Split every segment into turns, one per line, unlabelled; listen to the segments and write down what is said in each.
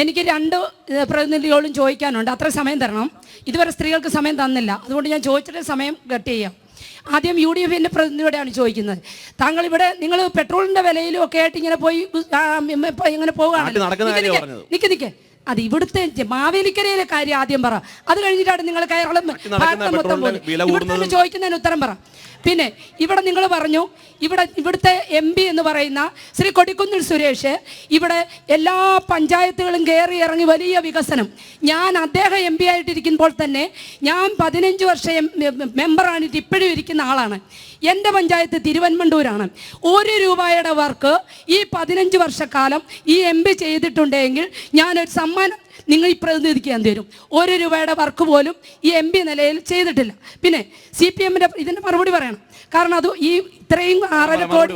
എനിക്ക് 2 പ്രതിനിധികളും ചോദിക്കാനുണ്ട്. അത്ര സമയം തരണം. ഇതുവരെ സ്ത്രീകൾക്ക് സമയം തന്നില്ല. അതുകൊണ്ട് ഞാൻ ചോദിച്ചിട്ട് സമയം കട്ട് ചെയ്യാം. ആദ്യം UDFിൻ്റെ പ്രതിനിധിയോടെയാണ് ചോദിക്കുന്നത്. താങ്കൾ ഇവിടെ നിങ്ങൾ പെട്രോളിൻ്റെ വിലയിലും ഒക്കെ ആയിട്ട് ഇങ്ങനെ പോയി ഇങ്ങനെ പോവുകയാണല്ലോ. നിൽക്ക് അത് ഇവിടുത്തെ മാവേലിക്കരയിലെ കാര്യം ആദ്യം പറ. അത് കഴിഞ്ഞിട്ടാണ് നിങ്ങൾ കേരളം മൊത്തം ഇവിടുത്തെ ചോദിക്കുന്നതിന് ഉത്തരം പറ. പിന്നെ ഇവിടെ നിങ്ങൾ പറഞ്ഞു ഇവിടുത്തെ MP എന്ന് പറയുന്ന ശ്രീ കൊടിക്കുന്നിൽ സുരേഷ് ഇവിടെ എല്ലാ പഞ്ചായത്തുകളും കയറി ഇറങ്ങി വലിയ വികസനം. ഞാൻ അദ്ദേഹം MP ആയിട്ടിരിക്കുമ്പോൾ തന്നെ ഞാൻ 15 വർഷം മെമ്പറാണിട്ട് ഇപ്പോഴും ഇരിക്കുന്ന ആളാണ്. എൻ്റെ പഞ്ചായത്ത് തിരുവൻമണ്ടൂരാണ്. 1 രൂപയുടെ വർക്ക് ഈ 15 വർഷക്കാലം ഈ MP ചെയ്തിട്ടുണ്ടെങ്കിൽ ഞാനൊരു സമ്മാനം നിങ്ങൾ ഈ പ്രതിനിധിക്ക് ഞാൻ തരും. 1 രൂപയുടെ വർക്ക് പോലും ഈ MP നിലയിൽ ചെയ്തിട്ടില്ല. പിന്നെ CPMൻ്റെ ഇതിൻ്റെ മറുപടി പറയണം. കാരണം അത് ഈ ഇത്രയും 6.5 കോടി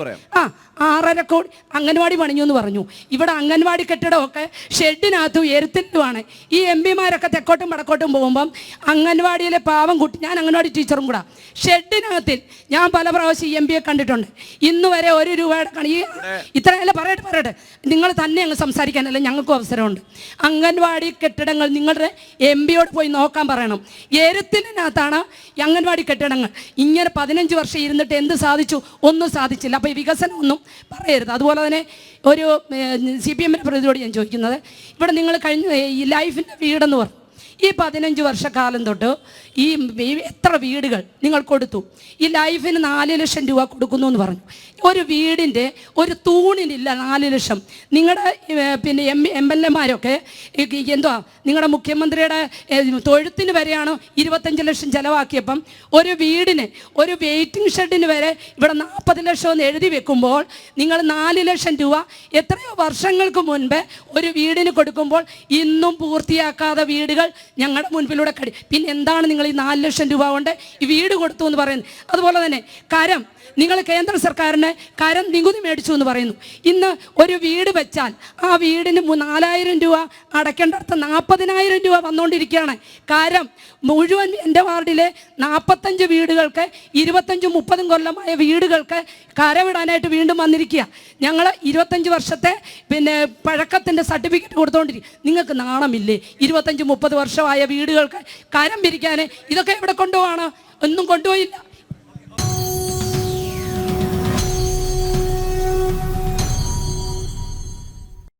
6.5 കോടി അംഗൻവാടി പണിഞ്ഞു എന്ന് പറഞ്ഞു. ഇവിടെ അംഗൻവാടി കെട്ടിടമൊക്കെ ഷെഡിനകത്തും എരുത്തിലുമാണ്. ഈ MP മാരൊക്കെ തെക്കോട്ടും വടക്കോട്ടും പോകുമ്പം അംഗൻവാടിയിലെ പാവം കുട്ടി, ഞാൻ അംഗൻവാടി ടീച്ചറും കൂടെ, ഷെഡിനകത്തിൽ ഞാൻ പല പ്രാവശ്യം MP കണ്ടിട്ടുണ്ട്. ഇന്ന് വരെ 1 രൂപയുടെ ഈ ഇത്രയല്ല പറയട്ടെ നിങ്ങൾ തന്നെ അങ്ങ് സംസാരിക്കാനല്ല, ഞങ്ങൾക്കും അവസരമുണ്ട്. അംഗൻവാടി കെട്ടിടങ്ങൾ നിങ്ങളുടെ MP പോയി നോക്കാൻ പറയണം. എരുത്തിനകത്താണ് അംഗൻവാടി കെട്ടിടങ്ങൾ. ഇങ്ങനെ 15 വർഷം ഇരുന്നിട്ട് എന്ത് സാധിച്ചു? ഒന്നും സാധിച്ചില്ല. അപ്പോൾ ഈ വികസനം ഒന്നും പറയരുത്. അതുപോലെ തന്നെ ഒരു CPMൻ്റെ പ്രതിയോട് ഞാൻ ചോദിക്കുന്നത്, ഇവിടെ നിങ്ങൾ കഴിഞ്ഞ ഈ ലൈഫിൻ്റെ വീടെന്ന് പറഞ്ഞു, ഈ 15 വർഷക്കാലം തൊട്ട് ഈ എത്ര വീടുകൾ നിങ്ങൾ കൊടുത്തു? ഈ ലൈഫിന് 4 ലക്ഷം രൂപ കൊടുക്കുന്നു എന്ന് പറഞ്ഞു. ഒരു വീടിൻ്റെ ഒരു തൂണിനില്ല 4 ലക്ഷം. നിങ്ങളുടെ പിന്നെ MLA മാരൊക്കെ എന്തുവാ നിങ്ങളുടെ മുഖ്യമന്ത്രിയുടെ തൊഴുത്തിന് വരെയാണ് 25 ലക്ഷം ചിലവാക്കിയപ്പം ഒരു വീടിന് ഒരു വെയിറ്റിംഗ് ഷെഡിന് വരെ ഇവിടെ 40 ലക്ഷം എന്ന് എഴുതി വെക്കുമ്പോൾ നിങ്ങൾ 4 ലക്ഷം രൂപ എത്രയോ വർഷങ്ങൾക്ക് മുൻപ് ഒരു വീടിന് കൊടുക്കുമ്പോൾ ഇന്നും പൂർത്തിയാക്കാത്ത വീടുകൾ ഞങ്ങളുടെ മുൻപിലൂടെ പിന്നെ എന്താണ് നിങ്ങൾ ഈ 4 ലക്ഷം രൂപ കൊണ്ട് ഈ വീട് കൊടുത്തു എന്ന് പറയുന്നത്? അതുപോലെ തന്നെ കരം, നിങ്ങൾ കേന്ദ്ര സർക്കാരിന് കരം നികുതി മേടിച്ചു എന്ന് പറയുന്നു. ഇന്ന് ഒരു വീട് വെച്ചാൽ ആ വീടിന് 4000 രൂപ അടയ്ക്കേണ്ടടുത്ത് 40,000 രൂപ വന്നുകൊണ്ടിരിക്കുകയാണ്. കരം മുഴുവൻ എൻ്റെ വാർഡിലെ 45 വീടുകൾക്ക് 25-30 കൊല്ലമായ വീടുകൾക്ക് കരവിടാനായിട്ട് വീണ്ടും വന്നിരിക്കുക. ഞങ്ങൾ 25 വർഷത്തെ പിന്നെ പഴക്കത്തിൻ്റെ സർട്ടിഫിക്കറ്റ് കൊടുത്തുകൊണ്ടിരിക്കും. നിങ്ങൾക്ക് നാണമില്ലേ? 25-30 വർഷമായ വീടുകൾക്ക് കരം പിരിക്കാൻ ഇതൊക്കെ എവിടെ കൊണ്ടുപോവാണ്? ഒന്നും കൊണ്ടുപോയില്ല.